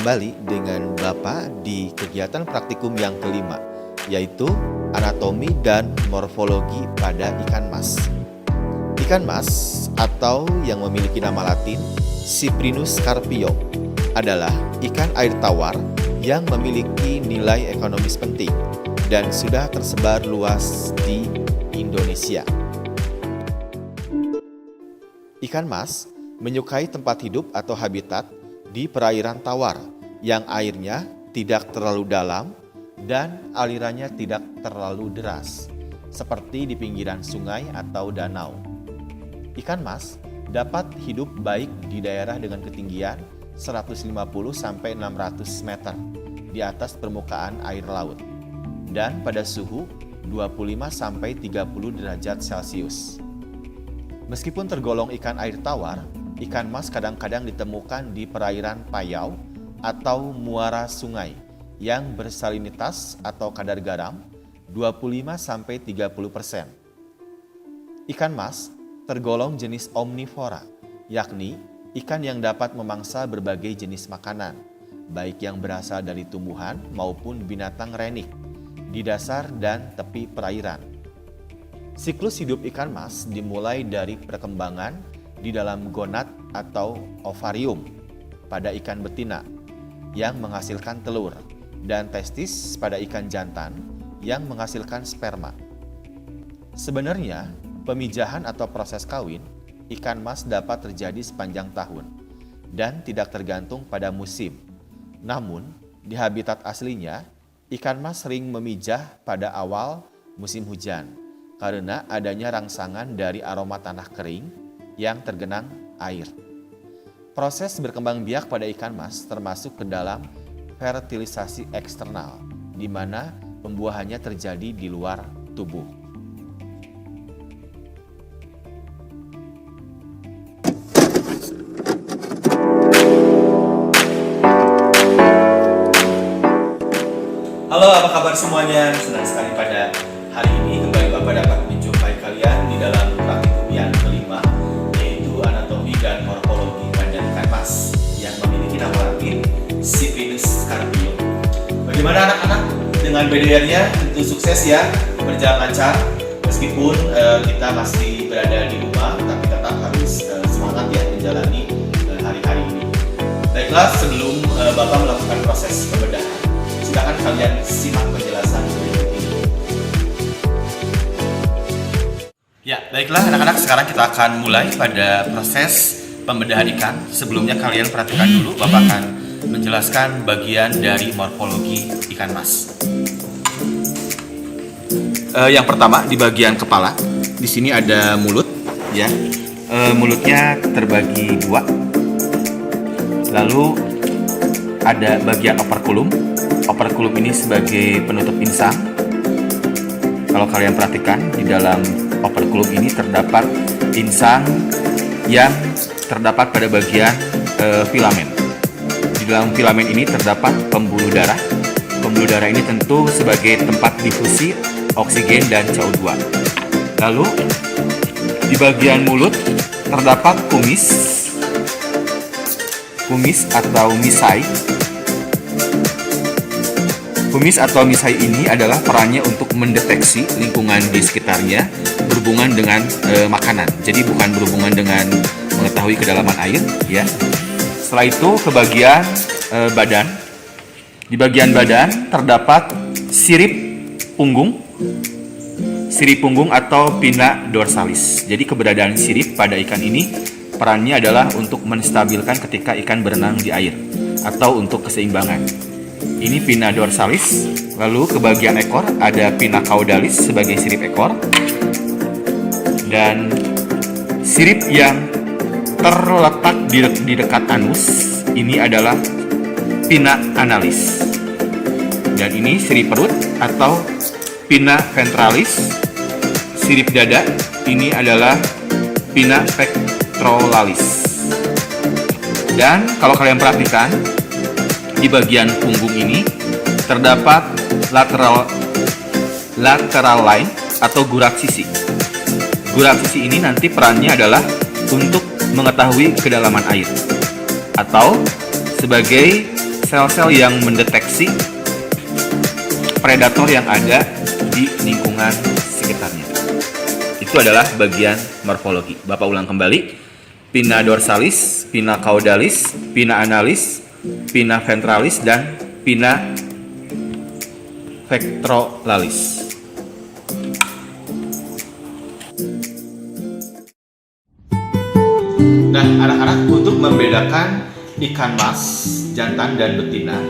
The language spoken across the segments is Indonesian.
kembali dengan Bapak di kegiatan praktikum yang kelima, yaitu anatomi dan morfologi pada ikan mas. Ikan mas atau yang memiliki nama latin Cyprinus carpio adalah ikan air tawar yang memiliki nilai ekonomis penting dan sudah tersebar luas di Indonesia. Ikan mas menyukai tempat hidup atau habitat di perairan tawar yang airnya tidak terlalu dalam dan alirannya tidak terlalu deras, seperti di pinggiran sungai atau danau. Ikan mas dapat hidup baik di daerah dengan ketinggian 150-600 meter di atas permukaan air laut dan pada suhu 25-30 derajat Celcius. Meskipun tergolong ikan air tawar, ikan mas kadang-kadang ditemukan di perairan payau atau muara sungai yang bersalinitas atau kadar garam 25-30%. Ikan mas tergolong jenis omnivora, yakni ikan yang dapat memangsa berbagai jenis makanan, baik yang berasal dari tumbuhan maupun binatang renik di dasar dan tepi perairan. Siklus hidup ikan mas dimulai dari perkembangan di dalam gonad atau ovarium pada ikan betina yang menghasilkan telur dan testis pada ikan jantan yang menghasilkan sperma. Sebenarnya, pemijahan atau proses kawin ikan mas dapat terjadi sepanjang tahun dan tidak tergantung pada musim. Namun, di habitat aslinya, ikan mas sering memijah pada awal musim hujan karena adanya rangsangan dari aroma tanah kering yang tergenang air. Proses berkembang biak pada ikan mas termasuk ke dalam fertilisasi eksternal, di mana pembuahannya terjadi di luar tubuh. Halo, apa kabar semuanya? Senang sekali pada hari ini kembali Bapak dapat menjumpai kalian di dalam praktikum yang kelima, yaitu anatomi dan morfologi pada ikan mas yang memiliki nama latin Cyprinus carpio. Bagaimana anak-anak dengan BDR-nya? Tentu sukses ya, berjalan lancar. Meskipun kita masih berada di rumah, tapi tetap harus semangat ya menjalani hari-hari ini. Baiklah, sebelum Bapak melakukan proses pembedahan, silakan kalian simak penjelasan berikut ini. Ya, baiklah anak-anak, sekarang kita akan mulai pada proses pembedahan ikan. Sebelumnya kalian perhatikan dulu, Bapak akan menjelaskan bagian dari morfologi ikan mas. Yang pertama di bagian kepala, di sini ada mulut, ya. Mulutnya terbagi dua. Lalu ada bagian operculum. Operculum ini sebagai penutup insang. Kalau kalian perhatikan, di dalam operculum ini terdapat insang yang terdapat pada bagian filamen. Di dalam filamen ini terdapat pembuluh darah. Pembuluh darah ini tentu sebagai tempat difusi oksigen dan CO2. Lalu di bagian mulut terdapat kumis atau misai. Kumis atau misai ini adalah perannya untuk mendeteksi lingkungan di sekitarnya berhubungan dengan makanan. Jadi bukan berhubungan dengan mengetahui kedalaman air, ya. Setelah itu ke bagian badan. Di bagian badan terdapat sirip punggung atau pinna dorsalis. Jadi keberadaan sirip pada ikan ini perannya adalah untuk menstabilkan ketika ikan berenang di air atau untuk keseimbangan. Ini pinna dorsalis. Lalu ke bagian ekor ada pinna caudalis sebagai sirip ekor. Dan sirip yang terletak di dekat anus ini adalah pinna analis. Dan ini sirip perut atau pinna ventralis. Sirip dada ini adalah pinna pectoralis. Dan kalau kalian perhatikan, di bagian punggung ini terdapat lateral line atau gurak sisi. Gurak sisi ini nanti perannya adalah untuk mengetahui kedalaman air atau sebagai sel-sel yang mendeteksi predator yang ada di lingkungan sekitarnya. Itu adalah bagian morfologi. Bapak ulang kembali. Pinna dorsalis, pinna caudalis, pinna analis, pinna ventralis, dan pinna pectoralis. Nah, anak-anak, untuk membedakan ikan mas, jantan, dan betina,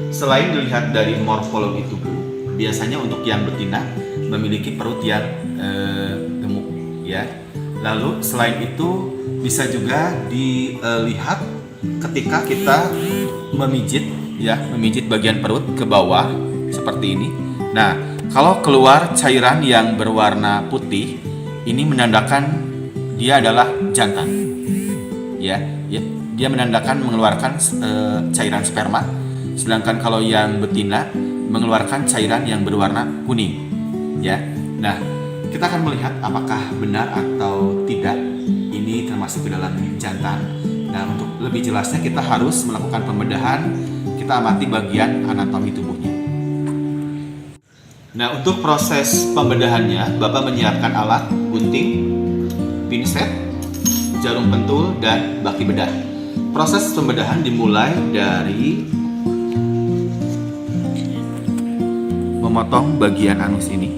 selain dilihat dari morfologi tubuh, biasanya untuk yang betina memiliki perut yang gemuk, ya. Lalu selain itu bisa juga dilihat ketika kita memijit, ya, memijit bagian perut ke bawah seperti ini. Nah, kalau keluar cairan yang berwarna putih, ini menandakan dia adalah jantan. Ya, dia menandakan mengeluarkan cairan sperma, sedangkan kalau yang betina mengeluarkan cairan yang berwarna kuning. Ya, nah kita akan melihat apakah benar atau tidak ini termasuk ke dalam jantan. Nah, untuk lebih jelasnya kita harus melakukan pembedahan. Kita amati bagian anatomi tubuhnya. Nah, untuk proses pembedahannya, Bapak menyiapkan alat gunting, pinset, jarum pentul, dan baki bedah. Proses pembedahan dimulai dari Memotong bagian anus ini.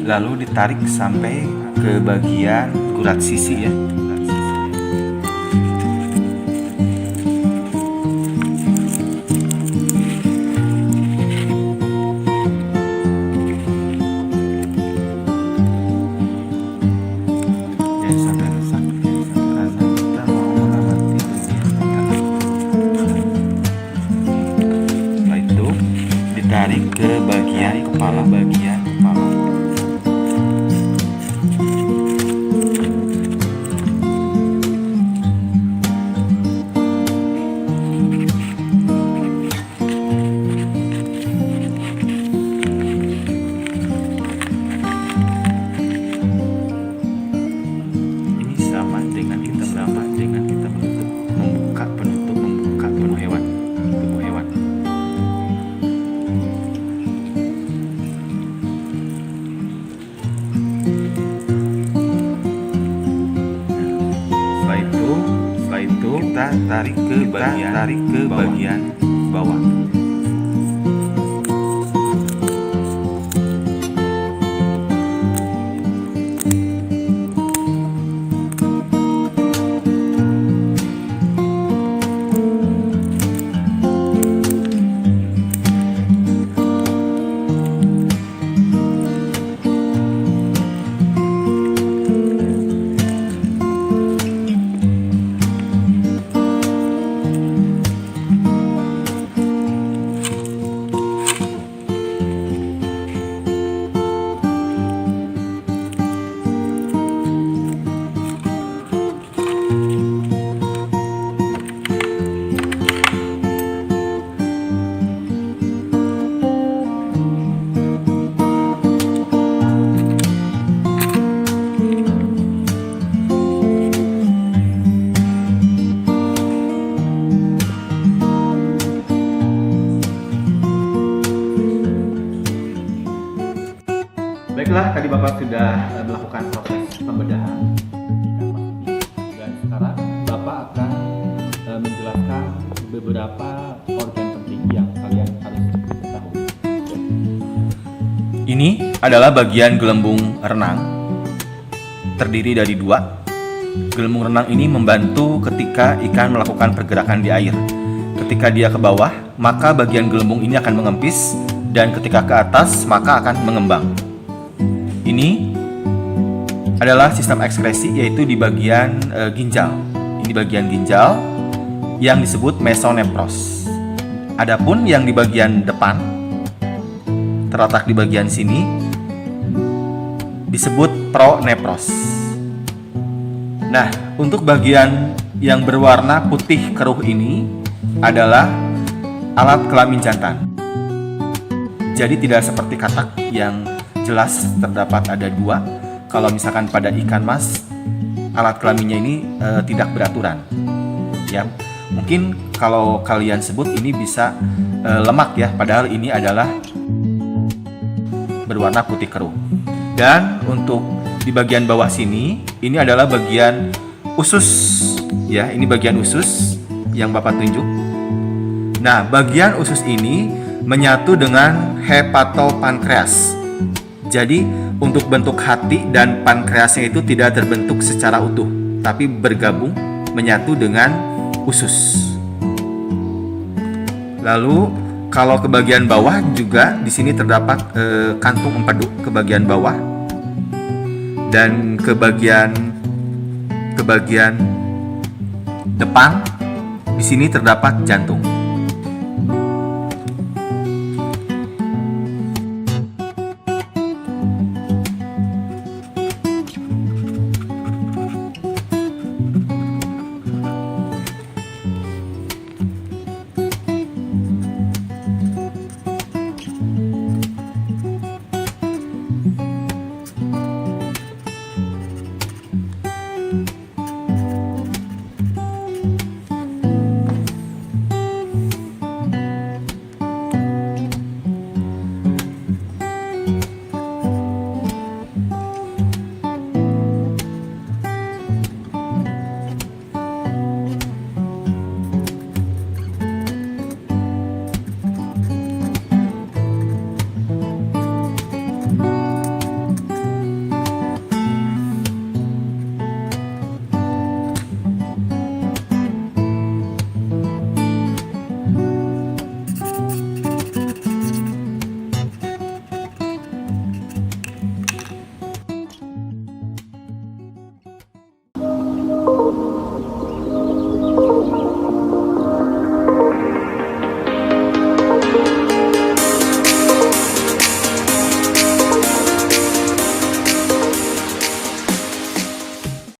Lalu ditarik sampai ke bagian urat sisi, ya. Tarik ke bagian kepala, Ini sama dengan kita menutup, membuka, penutup, membuka, tubuh hewan. Setelah itu kita tarik ke bagian bawah. Baiklah, tadi Bapak sudah melakukan proses pembedahan dan sekarang Bapak akan menjelaskan beberapa organ penting yang kalian harus ketahui. Ini adalah bagian gelembung renang, terdiri dari dua. Gelembung renang ini membantu ketika ikan melakukan pergerakan di air. Ketika dia ke bawah, maka bagian gelembung ini akan mengempis, dan ketika ke atas, maka akan mengembang. Ini adalah sistem ekskresi, yaitu di bagian ginjal. Ini bagian ginjal yang disebut mesonepros. Adapun yang di bagian depan, terletak di bagian sini, disebut pronepros. Nah, untuk bagian yang berwarna putih keruh ini adalah alat kelamin jantan. Jadi tidak seperti katak yang jelas terdapat ada dua. Kalau misalkan pada ikan mas alat kelaminnya ini tidak beraturan. Ya, mungkin kalau kalian sebut ini bisa lemak ya, padahal ini adalah berwarna putih keruh. Dan untuk di bagian bawah sini, ini adalah bagian usus ya, ini bagian usus yang Bapak tunjuk. Nah, bagian usus ini menyatu dengan hepatopankreas. Jadi, untuk bentuk hati dan pankreasnya itu tidak terbentuk secara utuh, tapi bergabung menyatu dengan usus. Lalu, kalau ke bagian bawah juga di sini terdapat kantung empedu ke bagian bawah, dan ke bagian depan di sini terdapat jantung.